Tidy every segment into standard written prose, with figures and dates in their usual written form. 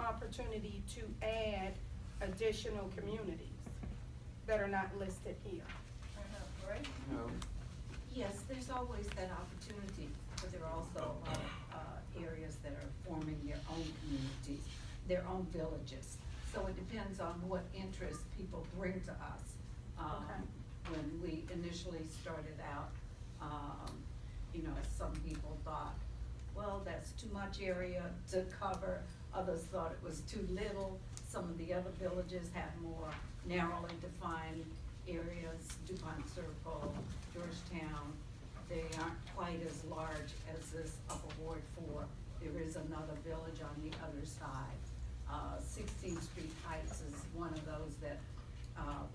opportunity to add additional communities that are not listed here? Right? No. Yes, there's always that opportunity, but there are also areas that are forming their own communities, their own villages. So it depends on what interests people bring to us. Okay. When we initially started out, you know, some people thought, well, that's too much area to cover. Others thought it was too little. Some of the other villages have more narrowly defined areas, DuPont Circle, Georgetown. They aren't quite as large as this Upper Ward 4. There is another village on the other side. 16th Street Heights is one of those that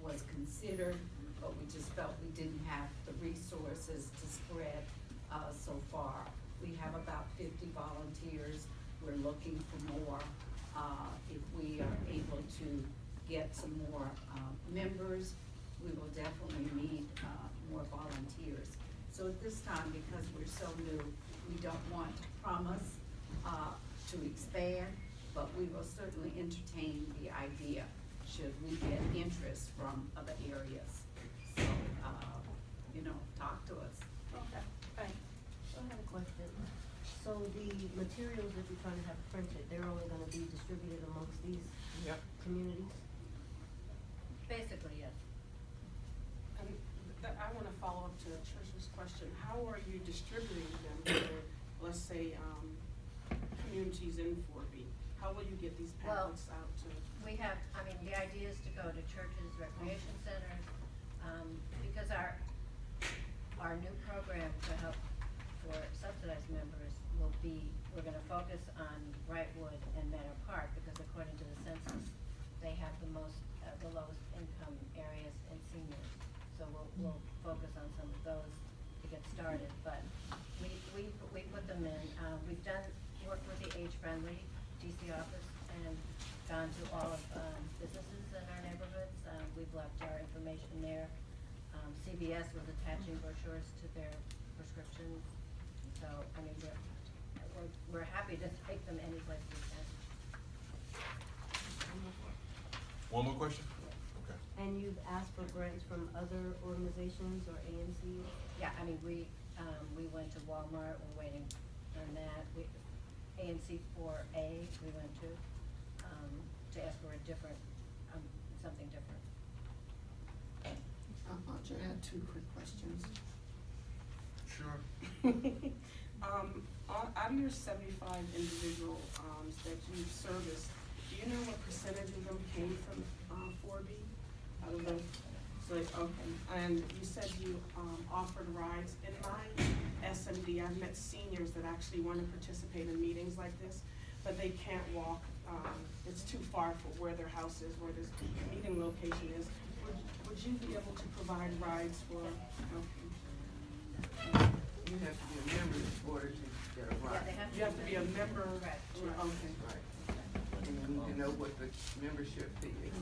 was considered, but we just felt we didn't have the resources to spread so far. We have about 50 volunteers. We're looking for more. If we are able to get some more members, we will definitely need more volunteers. So at this time, because we're so new, we don't want to promise to expand, but we will certainly entertain the idea should we get interest from other areas. So, you know, talk to us. Okay, thanks. I have a question. So the materials that you're trying to have printed, they're only gonna be distributed amongst these Yep. communities? Basically, yes. And I want to follow up to Trish's question. How are you distributing them to, let's say, communities in 4B? How will you get these pamphlets out to? We have, I mean, the idea is to go to churches, recreation centers, because our new program to help for subsidized members will be, we're gonna focus on Brightwood and Meadow Park, because according to the census, they have the lowest income areas and seniors. So we'll focus on some of those to get started, but we put them in, we've worked with the age-friendly DC office and gone to all of businesses in our neighborhoods. We've left our information there. CVS was attaching brochures to their prescriptions. So, I mean, we're happy to take them any place we can. One more question? Okay. And you've asked for grants from other organizations or ANCs? Yeah, I mean, we went to Walmart, we're waiting on that. ANC 4A, we went to ask for a different, something different. I'll just add two quick questions. Sure. Out of your 75 individuals that you've serviced, do you know what percentage of them came from 4B? Out of those, so, okay, and you said you offered rides. In my SMD, I've met seniors that actually want to participate in meetings like this, but they can't walk. It's too far for where their house is, where this meeting location is. Would you be able to provide rides for? You have to be a member in order to get a Yeah, ride. they have to. You have to be a member. Right. Okay. Right. And you need to know what the membership fee is.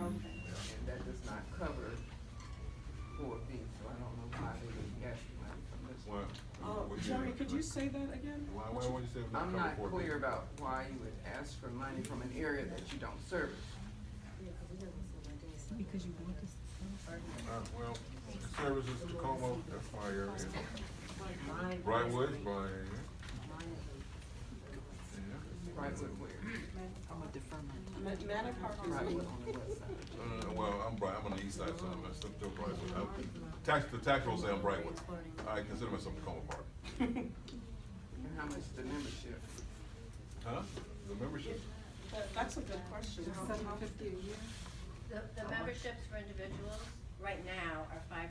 Okay. And that does not cover 4B, so I don't know why they would ask you money from this Well, one. would Jerry, could you say that again? Why would you say we I'm cover not 4B? clear about why you would ask for money from an area that you don't service. Because you want this. Well, the services, Tacoma, that's my area. Brightwood, by, Brightwood where? Manor Park is Brightwood on the west side. well, I'm on the east side, so I'm still Brightwood. The tax roll say I'm Brightwood. I consider myself Tacoma Park. And how much is the membership? Huh? The membership? That's a good question. How $750 a year? The memberships for individuals right now are 500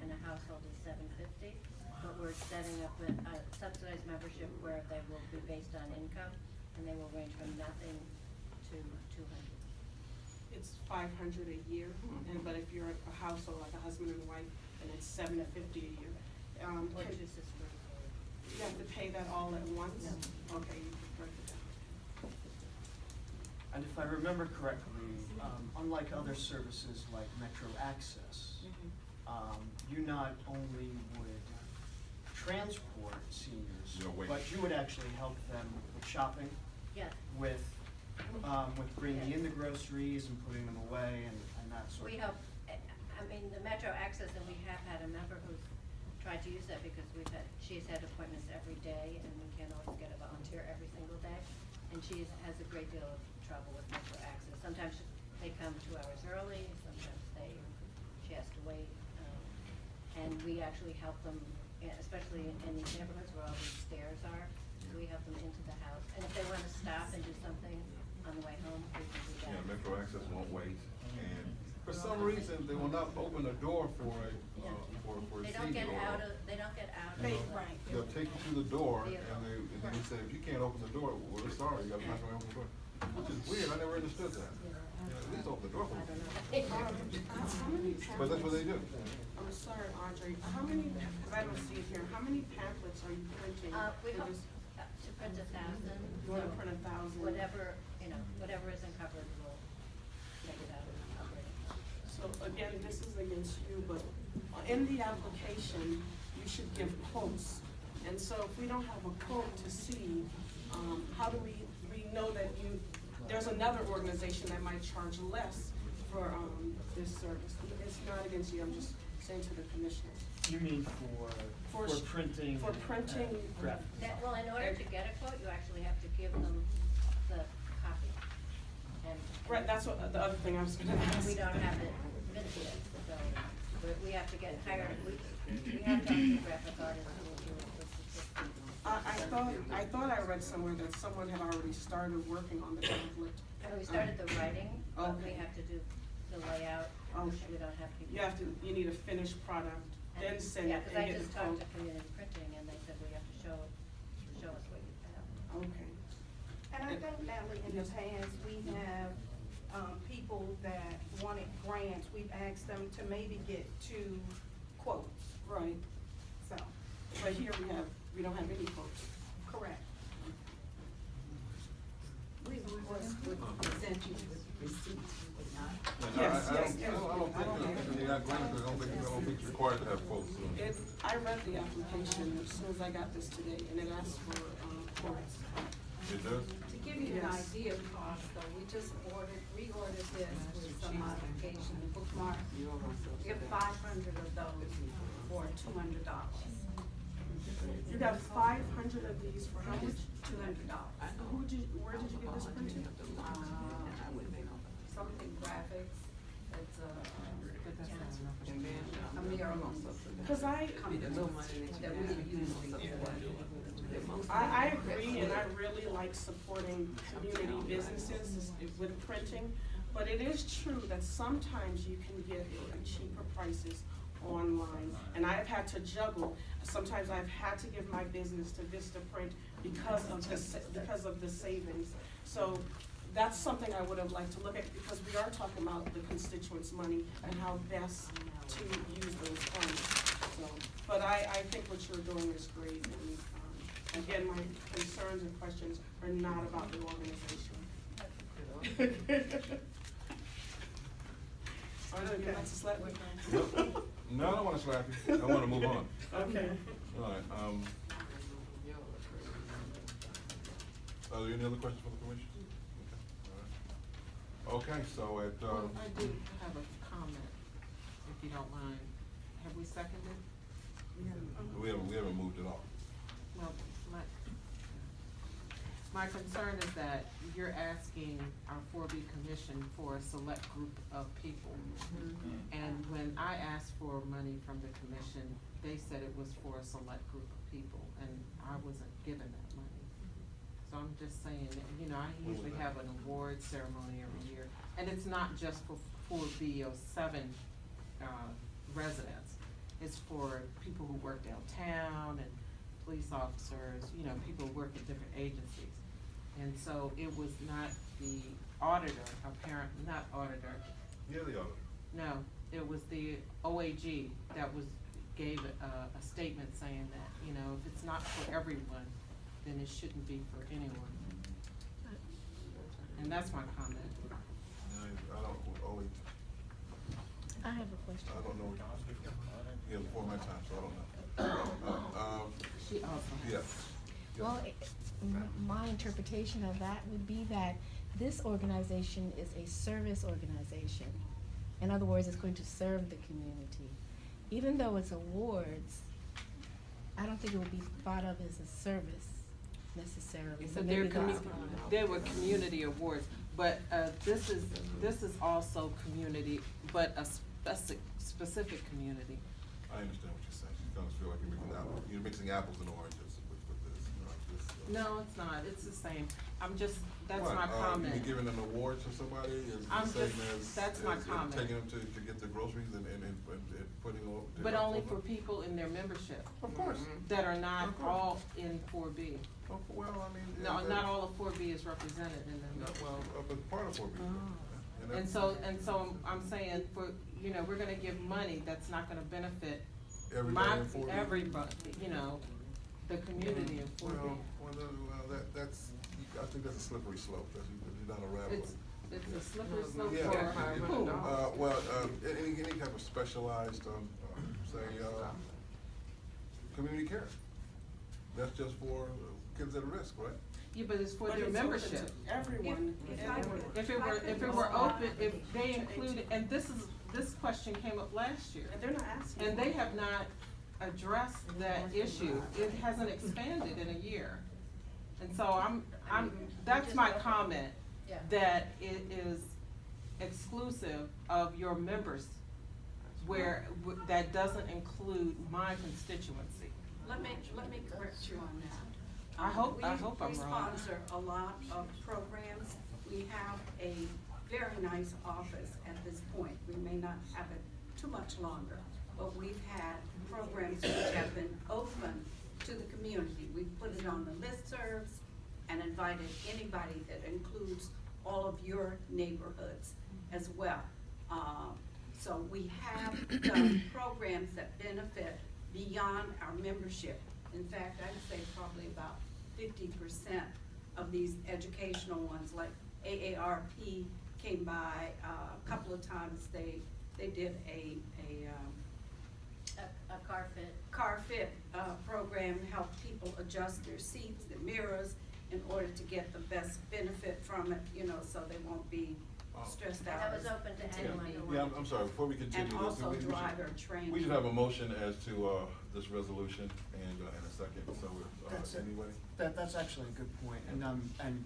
and a household is 750. But we're setting up a subsidized membership where they will be based on income and they will range from nothing to 200. It's 500 a year, and but if you're a household like a husband and wife, then it's $750 a year. Or Can- two sisters. You have to pay that all at once? Okay, you can break it down. And if I remember correctly, unlike other services like Metro Access, you not only would transport seniors, You're waiting. but you would actually help them with shopping, Yes. with with bringing in the groceries and putting them away and that sort of. We help, I mean, the Metro Access, and we have had a member who's tried to use that because she's had appointments every day, and we can't always get a volunteer every single day. And she has a great deal of trouble with Metro Access. Sometimes they come 2 hours early, sometimes she has to wait. And we actually help them, especially in these neighborhoods where all these stairs are. So we help them into the house. And if they want to stop and do something on the way home, we can do that. Yeah, Metro Access won't wait, and for some reason, they will not open a door for a They seat don't get or- out of, they don't get out of. They- the- right. They'll take you to the door, and Vehicle. then we say, if you can't open the door, well, we're sorry, you gotta knock on the door. Which is weird, I never understood that. At least open the door for I don't me. know. How many pamphlets? But that's what they do. I'm sorry, Andre, how many, because I don't see it here, how many pamphlets are you printing We for hope this? to print 1,000. You wanna so print 1,000? Whatever, whatever isn't covered, we'll take it out of operating. So again, this is against you, but in the application, you should give quotes. And so if we don't have a quote to see, how do we know that there's another organization that might charge less for, this service? It's not against you, I'm just saying to the commissioners. You mean for printing? For printing. Graphic. Well, in order to get a quote, you actually have to give them the copy. And Right, that's what, the other thing I was gonna ask. we don't have it minted yet, so we have to get hired, we have to have graphic artists who will do it with the. I thought I read somewhere that someone had already started working on the pamphlet. And we started the writing, but we Okay. have to do the layout, which we don't have people. You need a finished product, then send Yeah, it cause and I get the just quote. talked to community printing and they said we have to show us what you have. Okay. And I think, Natalie, in the Yes. past, we have, people that wanted grants, we've asked them to maybe get 2 quotes, Right, so, but here we don't have any quotes. correct. We present you with receipts, but not. And Yes, I yes, don't, yes. I don't think, you're not going to, I don't think it's required to have quotes. I read the application as soon as I got this today, and it asked for, quotes. It does? To give you an Yes. idea of cost, though, we just reordered this with some modification, the bookmark. We have 500 of those for $200. You got 500 of these for how much? $200. Where did you get this printed? Something graphics, it's a Maryland Cause company that we use before. I agree, and I really like supporting community businesses with printing, but it is true that sometimes you can get cheaper prices online, and I have had to juggle. Sometimes I've had to give my business to Vistaprint because of the savings. So that's something I would have liked to look at, because we are talking about the constituents' money and how best to use those funds. So, but I think what you're doing is great, and, again, my concerns and questions are not about the organization. Are you like to slap me? No, I don't wanna slap you, I wanna move on. Okay. All right, are there any other questions for the commission? Okay, all right. Okay, so at, Well, I do have a comment, if you don't mind. Have we seconded? we haven't moved it off. Well, my concern is that you're asking our 4B commission for a select group of people. And when I asked for money from the commission, they said it was for a select group of people, and I wasn't given that money. So I'm just saying, I usually have an award ceremony every year, and it's not just for 4B07 residents. It's for people who work downtown and police officers, people who work at different agencies. And so it was not the auditor, apparently, not auditor, Yeah, they are. no, it was the OAG that gave a statement saying that, if it's not for everyone, then it shouldn't be for anyone. And that's my comment. I don't, always, I have a question. I don't know, yeah, before my time, so I don't know. She also has. Yeah. Well, my interpretation of that would be that this organization is a service organization. In other words, it's going to serve the community. Even though it's awards, I don't think it will be thought of as a service necessarily. So maybe they're that's they were community awards, but, this is also community, but a specific community. I understand what you're saying. You kind of feel like you're mixing apples and oranges with this, No, it's not, it's the same. That's What, my comment. You giving an award to somebody is I'm the same just- as. that's my as comment. Taking them to get the groceries and putting all. But only for people in their membership. Of course. That are not Of course. all in 4B. Oh, well, I mean. No, that- not all of 4B is represented in No, them. well, but part of what we. And so I'm saying we're gonna give money that's not gonna benefit Everybody in 4B? everybody, the community of 4B. That's, I think that's a slippery slope, you're down a rabbit hole. It's a slippery slope Yeah, for who? any type of specialized, say, community care. That's just for kids at risk, right? Yeah, but it's for But their it's open membership. to everyone. If it were open, if they included, and this question came up last year. And they're not asking. And they have not addressed that issue. It hasn't expanded in a year. And so that's my comment, Yeah. that it is exclusive of your members, that doesn't include my constituency. Let me correct you on that. I hope I'm wrong. We sponsor a lot of programs. We have a very nice office at this point. We may not have it too much longer, but we've had programs which have been open to the community. We've put it on the listservs and invited anybody that includes all of your neighborhoods as well. So we have done programs that benefit beyond our membership. In fact, I'd say probably about 50% of these educational ones, like AARP came by a couple of times. They did a car fit program to help people adjust their seats, their mirrors, in order to get the best benefit from it, so they won't be stressed out. That was open to anyone who Yeah, wanted. I'm sorry, before we continue. And also we should- driver training. We should have a motion as to, this resolution and a second, so, That's it. anybody? That's actually a good point, and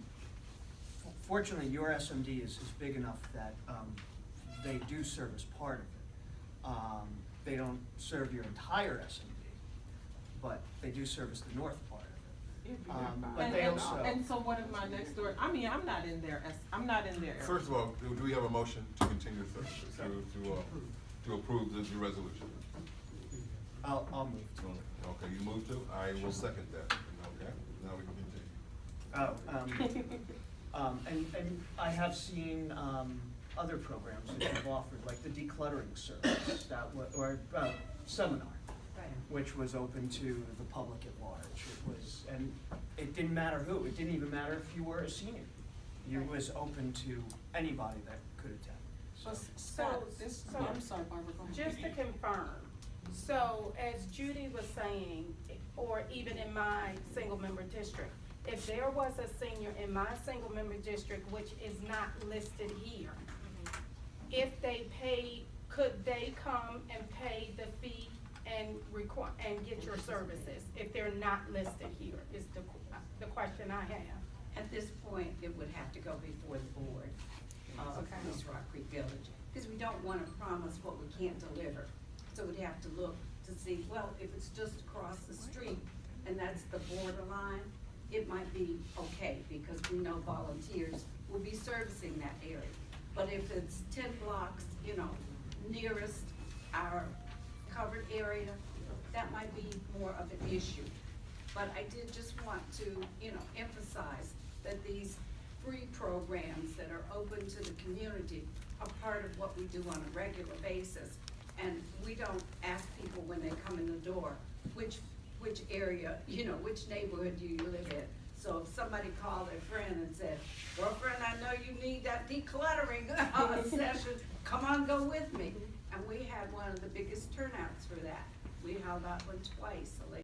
fortunately, your SMD is big enough that, they do serve as part of it. They don't serve your entire SMD, but they do service the north part of it. But they also. And so what if my next door, I'm not in there, I'm not in there. First of all, do we have a motion to continue to approve the resolution? I'll move to. Okay, you move to, I will second that, okay, now we can continue. And I have seen, other programs that you've offered, like the decluttering service, or seminar, Right. which was open to the public at large. And it didn't matter who, it didn't even matter if you were a senior. It was open to anybody that could attend. I'm sorry, Barbara, go ahead. Just to confirm, so as Judy was saying, or even in my single member district, if there was a senior in my single member district, which is not listed here, if they paid, could they come and pay the fee and get your services if they're not listed here, is the question I have. At this point, it would have to go before the board of Okay. East Rock Creek Village, because we don't wanna promise what we can't deliver. So we'd have to look to see, well, if it's just across the street and that's the borderline, it might be okay, because we know volunteers will be servicing that area. But if it's 10 blocks, nearest our covered area, that might be more of an issue. But I did just want to, emphasize that these free programs that are open to the community are part of what we do on a regular basis. And we don't ask people when they come in the door, which area, which neighborhood do you live in? So if somebody called their friend and said, girlfriend, I know you need that decluttering session, come on, go with me. And we had one of the biggest turnouts for that. We held that one twice,